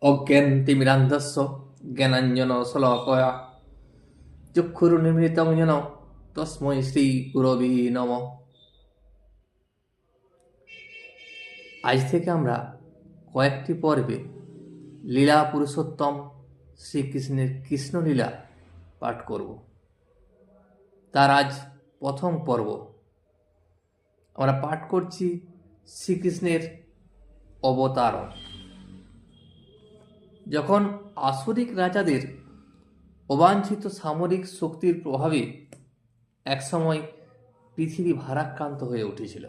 অজ্ঞানতিমিরান্ধস্য জ্ঞানাঞ্জনশলাকয়া চক্ষুরুন্মিলিतं येन তস্मै শ্রীগুরবে নমঃ। আজ থেকে আমরা কয়েকটি পর্বে লীলা পুরুষোত্তম শ্রীকৃষ্ণের কৃষ্ণলীলা পাঠ করব। তার আজ প্রথম পর্ব আমরা পাঠ করছি শ্রীকৃষ্ণের অবতারণ। যখন আসুরিক রাজাদের অবাঞ্ছিত সামরিক শক্তির প্রভাবে একসময় পৃথিবী ভারাক্রান্ত হয়ে উঠেছিল,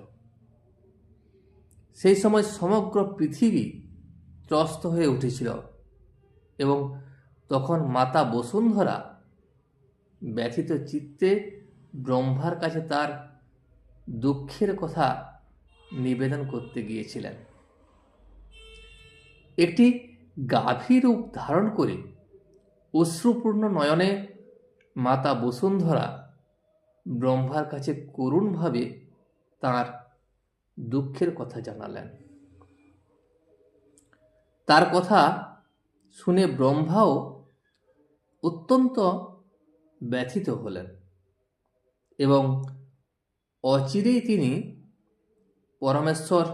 সেই সময় সমগ্র পৃথিবী ত্রস্ত হয়ে উঠেছিল এবং তখন মাতা বসুন্ধরা ব্যথিত চিত্তে ব্রহ্মার কাছে তার দুঃখের কথা নিবেদন করতে গিয়েছিলেন। একটি গাভী রূপ ধারণ করে অশ্রুপূর্ণ নয়নে মাতা বসুন্ধরা ব্রহ্মার কাছে করুণভাবে তার দুঃখের কথা জানালেন। তার কথা শুনে ব্রহ্মাও অত্যন্ত ব্যথিত হলেন এবং অচিরেই তিনি পরমেশ্বর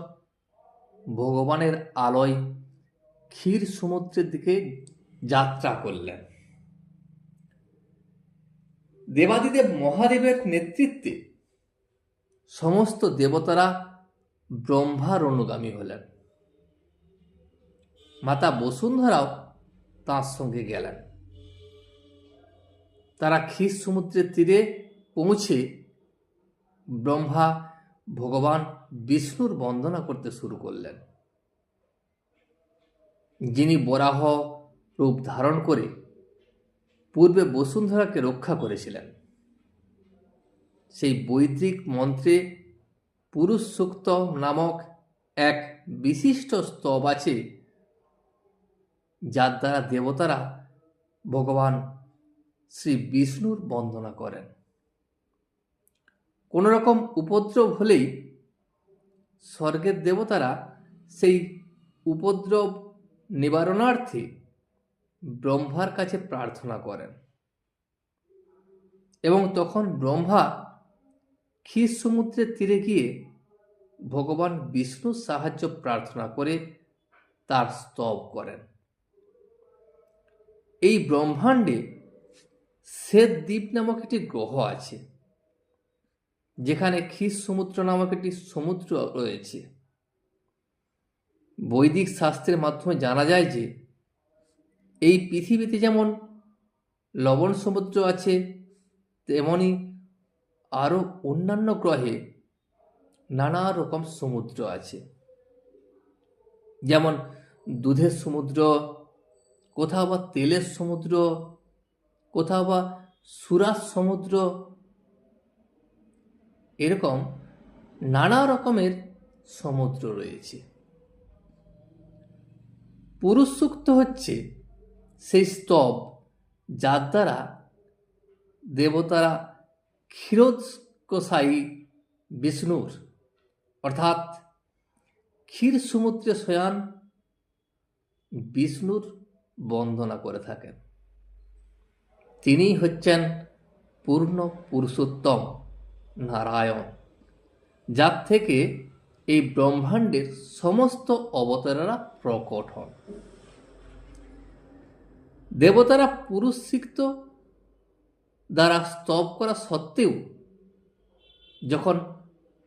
ভগবানের আলয় ক্ষীর সমুদ্রের দিকে যাত্রা করলেন। দেবাদিদেব মহাদেবের নেতৃত্বে সমস্ত দেবতারা ব্রহ্মার অনুগামী হলেন। মাতা বসুন্ধরাও তাঁর সঙ্গে গেলেন। তারা ক্ষীর সমুদ্রের তীরে পৌঁছে ব্রহ্মা ভগবান বিষ্ণুর বন্দনা করতে শুরু করলেন, যিনি বরাহ রূপ ধারণ করে পূর্বে বসুন্ধরাকে রক্ষা করেছিলেন। সেই বৈদিক মন্ত্রে পুরুষ সূক্ত নামক এক বিশিষ্ট স্তব আছে, যার দ্বারা দেবতারা ভগবান শ্রী বিষ্ণুর বন্দনা করেন। কোনো রকম উপদ্রব হলেই স্বর্গের দেবতারা সেই উপদ্রব নিবারণার্থে ব্রহ্মার কাছে প্রার্থনা করেন এবং তখন ব্রহ্মা ক্ষীর সমুদ্রের তীরে গিয়ে ভগবান বিষ্ণুর সাহায্য প্রার্থনা করে তার স্তব করেন। এই ব্রহ্মাণ্ডে শ্বেতদ্বীপ নামক একটি গ্রহ আছে, যেখানে ক্ষীর সমুদ্র নামক একটি সমুদ্র রয়েছে। বৈদিক শাস্ত্রের মাধ্যমে জানা যায় যে এই পৃথিবীতে যেমন লবণ সমুদ্র আছে, তেমনি আরও অন্যান্য গ্রহে নানা রকম সমুদ্র আছে। যেমন দুধের সমুদ্র, কোথাও বা তেলের সমুদ্র, কোথাও বা সুরার সমুদ্র, এরকম নানা রকমের সমুদ্র রয়েছে। পুরুষ সূক্ত হচ্ছে সেই স্তব যার দ্বারা দেবতারা ক্ষীরোৎকষায়ী বিষ্ণুর অর্থাৎ ক্ষীর সমুদ্রে শয়ান বিষ্ণুর বন্দনা করে থাকেন। তিনি হচ্ছেন পূর্ণ পুরুষোত্তম নারায়ণ, যার থেকে এই ব্রহ্মাণ্ডের সমস্ত অবতারেরা প্রকট হন। দেবতারা পুরুষ সিক্ত দ্বারা স্তব করা সত্ত্বেও যখন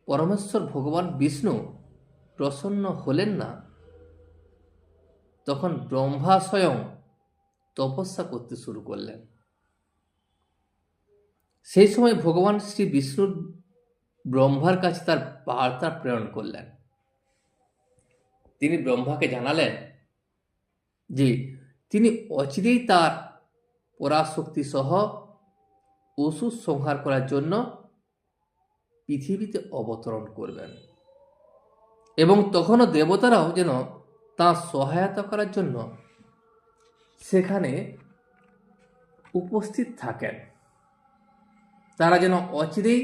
পরমেশ্বর ভগবান বিষ্ণু প্রসন্ন হলেন না, তখন ব্রহ্মা স্বয়ং তপস্যা করতে শুরু করলেন। সেই সময় ভগবান শ্রী বিষ্ণুর ব্রহ্মার কাছে তার বার্তা প্রেরণ করলেন। তিনি ব্রহ্মাকে জানালেন যে তিনি অচিরেই তার পরাশক্তি সহ অসুর সংহার করার জন্য পৃথিবীতে অবতরণ করবেন এবং তখনও দেবতারাও যেন তাঁর সহায়তা করার জন্য সেখানে উপস্থিত থাকেন। তারা যেন অচিরেই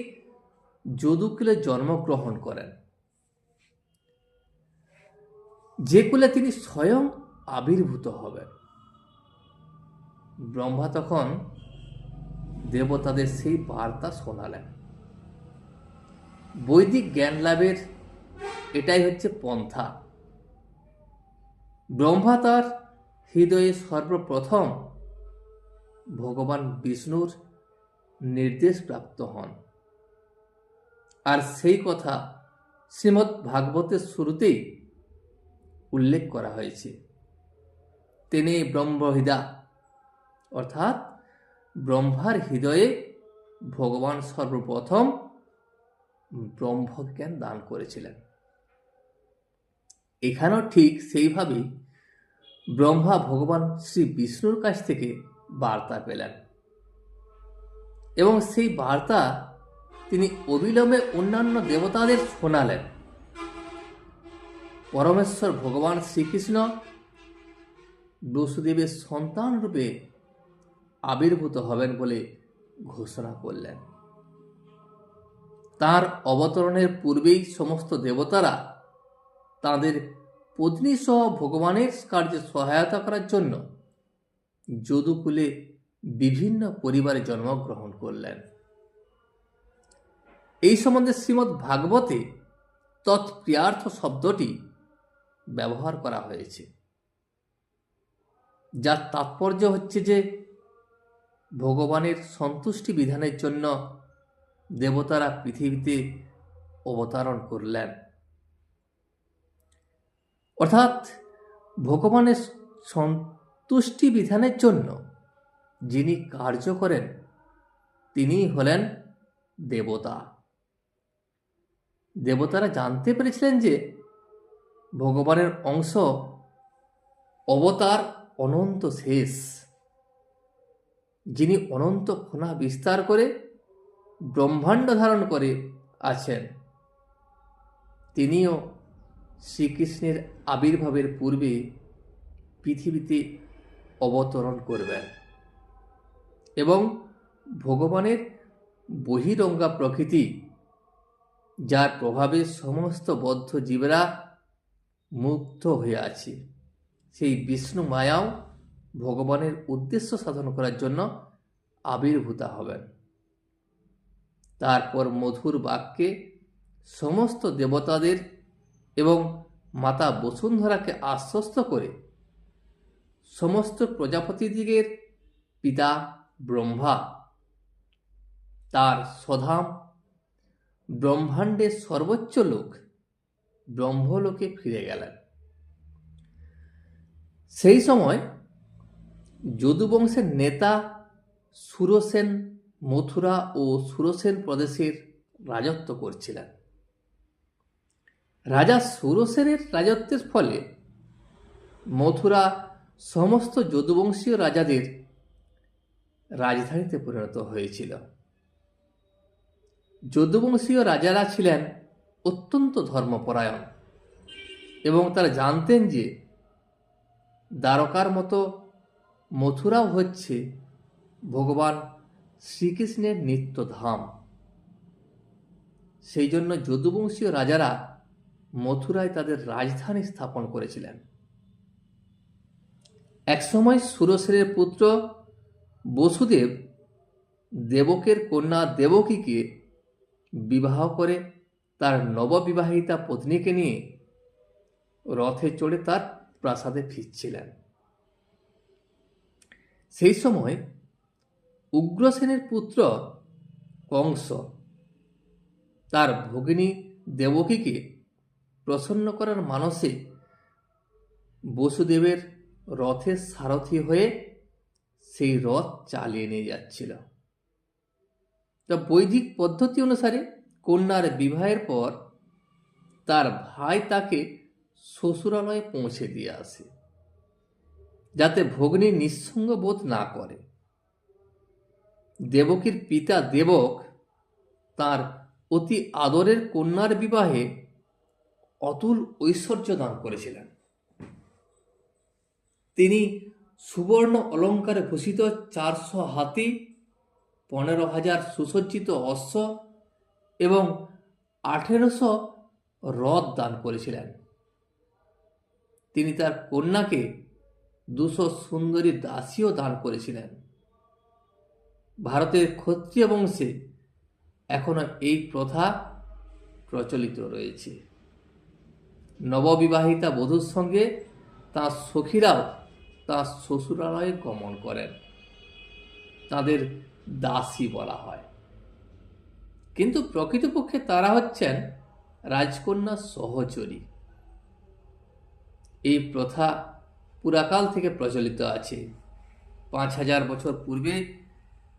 যদুকুলে জন্মগ্রহণ করেন, যে কুলে তিনি স্বয়ং আবির্ভূত হবেন। ব্রহ্মা তখন দেবতাদের সেই বার্তা শোনালেন। বৈদিক জ্ঞান লাভের এটাই হচ্ছে পন্থা। ব্রহ্মা তার হৃদয়ে সর্বপ্রথম ভগবান বিষ্ণুর নির্দেশ প্রাপ্ত হন। আর সেই কথা শ্রীমদ্ ভাগবতের শুরুতেই উল্লেখ করা হয়েছে। তিনি ব্রহ্মহৃদা, অর্থাৎ ব্রহ্মার হৃদয়ে ভগবান সর্বপ্রথম ব্রহ্মজ্ঞান দান করেছিলেন। এখানেও ঠিক সেইভাবেই ব্রহ্মা ভগবান শ্রী বিষ্ণুর কাছ থেকে বার্তা পেলেন এবং সেই বার্তা তিনি অবিলম্বে অন্যান্য দেবতাদের শোনালেন। পরমেশ্বর ভগবান শ্রীকৃষ্ণ বসুদেবের সন্তান রূপে আবির্ভূত হবেন বলে ঘোষণা করলেন। তার অবতরণের পূর্বেই সমস্ত দেবতারা তাদের পত্নী সহ ভগবানের কার্যে সহায়তা করার জন্য যদুকুলে বিভিন্ন পরিবারে জন্মগ্রহণ করলেন। এই সম্বন্ধে শ্রীমদ্ ভাগবতে তৎপ্রিয়ার্থ শব্দটি ব্যবহার করা হয়েছে, যার তাৎপর্য হচ্ছে যে ভগবানের সন্তুষ্টি বিধানের জন্য দেবতারা পৃথিবীতে অবতরণ করলেন। অর্থাৎ ভগবানের সন্তুষ্টি বিধানের জন্য যিনি কার্য করেন তিনি হলেন দেবতা। দেবতারা জানতে পেরেছিলেন যে ভগবানের অংশ অবতার অনন্ত শেষ, যিনি অনন্ত ফণা বিস্তার করে ব্রহ্মাণ্ড ধারণ করে আছেন, তিনিও শ্রীকৃষ্ণের আবির্ভাবের পূর্বে পৃথিবীতে অবতরণ করবেন এবং ভগবানের বহিরঙ্গা প্রকৃতি, যার প্রভাবে সমস্ত বদ্ধ জীবেরা মুক্ত হয়ে আছে, সেই বিষ্ণু মায়াও ভগবানের উদ্দেশ্য সাধন করার জন্য আবির্ভূতা হবেন। তারপর মধুর বাক্যে সমস্ত দেবতাদের এবং মাতা বসুন্ধরাকে আশ্বস্ত করে সমস্ত প্রজাপতিদিগের পিতা ব্রহ্মা তার স্বধাম ব্রহ্মাণ্ডের সর্বোচ্চ লোক ব্রহ্মলোকে ফিরে গেলেন। সেই সময় যদুবংশের নেতা সুরসেন মথুরা ও সুরসেন প্রদেশের রাজত্ব করছিলেন। রাজা সুরসেনের রাজত্বের ফলে মথুরা সমস্ত যদুবংশীয় রাজাদের রাজধানীতে পরিণত হয়েছিল। যদুবংশীয় রাজারা ছিলেন অত্যন্ত ধর্মপরায়ণ এবং তারা জানতেন যে দ্বারকার মতো মথুরাও হচ্ছে ভগবান শ্রীকৃষ্ণের নিত্যধাম। সেই জন্য যদুবংশীয় রাজারা মথুরায় তাদের রাজধানী স্থাপন করেছিলেন। একসময় সুরসেনের পুত্র বসুদেব দেবকের কন্যা দেবকীকে বিবাহ করে তার নববিবাহিতা পত্নীকে নিয়ে রথে চড়ে তার প্রাসাদে ফিরছিলেন। সেই সময় উগ্রসেনের পুত্র কংস তার ভগিনী দেবকীকে প্রসন্ন করার মানসে বসুদেবের রথের সারথি হয়ে সেই রথ চালিয়ে নিয়ে যাচ্ছিল। তা বৈদিক পদ্ধতি অনুসারে কন্যার বিবাহের পর তার ভাই তাকে শ্বশুরালয়ে পৌঁছে দিয়ে আসে, যাতে ভগ্নী নিঃসঙ্গ বোধ না করে। দেবকীর পিতা দেবক তার অতি আদরের কন্যার বিবাহে অতুল ঐশ্বর্য দান করেছিলেন। তিনি সুবর্ণ অলঙ্কারে ভূষিত 400 হাতি, 15,000 সুসজ্জিত অশ্ব এবং 1800 রথ দান করেছিলেন। তিনি তার কন্যাকে 200 সুন্দরী দাসীও দান করেছিলেন। ভারতের ক্ষত্রিয় বংশে এখনো এই প্রথা প্রচলিত রয়েছে। নববিবাহিতা বধূর সঙ্গে তাঁর সখীরাও তাঁর শ্বশুরালয়ে গমন করেন। তাদের দাসী বলা হয়, কিন্তু প্রকৃতপক্ষে তারা হচ্ছেন রাজকন্যার সহচরী। এই প্রথা পুরাকাল থেকে প্রচলিত আছে। 5000 বছর পূর্বে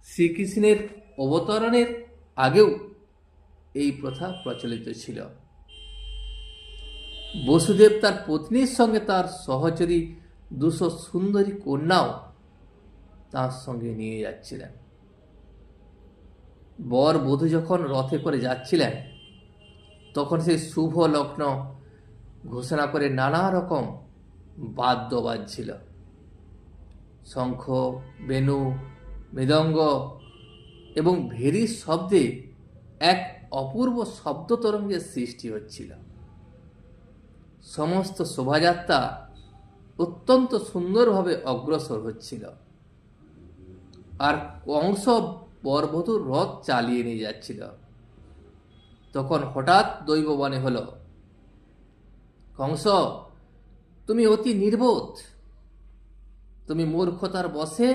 শ্রীকৃষ্ণের অবতরণের আগেও এই প্রথা প্রচলিত ছিল। বসুদেব তার পত্নীর সঙ্গে তার সহচরী 200 সুন্দরী কন্যাও তার সঙ্গে নিয়ে যাচ্ছিলেন। বর বধূ যখন রথে করে যাচ্ছিলেন, তখন সেই শুভ লগ্ন ঘোষণা করে নানা রকম বাদ্য বাজছিল। শঙ্খ, বেণু, মৃদঙ্গ এবং ভেরির শব্দে এক অপূর্ব শব্দ তরঙ্গের সৃষ্টি হচ্ছিল। সমস্ত শোভাযাত্রা অত্যন্ত সুন্দরভাবে অগ্রসর হচ্ছিল, আর কংস বরবধূর রথ চালিয়ে নিয়ে যাচ্ছিল। তখন হঠাৎ দৈববাণী হলো, কংস, তুমি অতি নির্বোধ, তুমি মূর্খতার বশে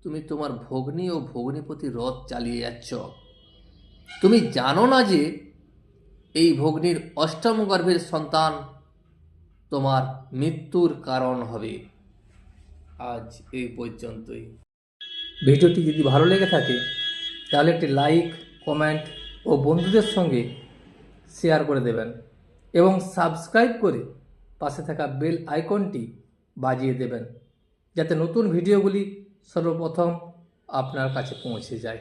তুমি তোমার ভগ্নী ও ভগ্নীপতি রথ চালিয়ে যাচ্ছ। তুমি জানো না যে এই ভগ্নীর অষ্টম গর্ভের সন্তান তোমার মৃত্যুর কারণ হবে। আজ এই পর্যন্তই। ভিডিওটি যদি ভালো লেগে থাকে তাহলে একটি লাইক, কমেন্ট ও বন্ধুদের সঙ্গে শেয়ার করে দেবেন এবং সাবস্ক্রাইব করে পাশে থাকা বেল আইকনটি বাজিয়ে দেবেন, যাতে নতুন ভিডিওগুলি সর্বপ্রথম আপনার কাছে পৌঁছে যায়।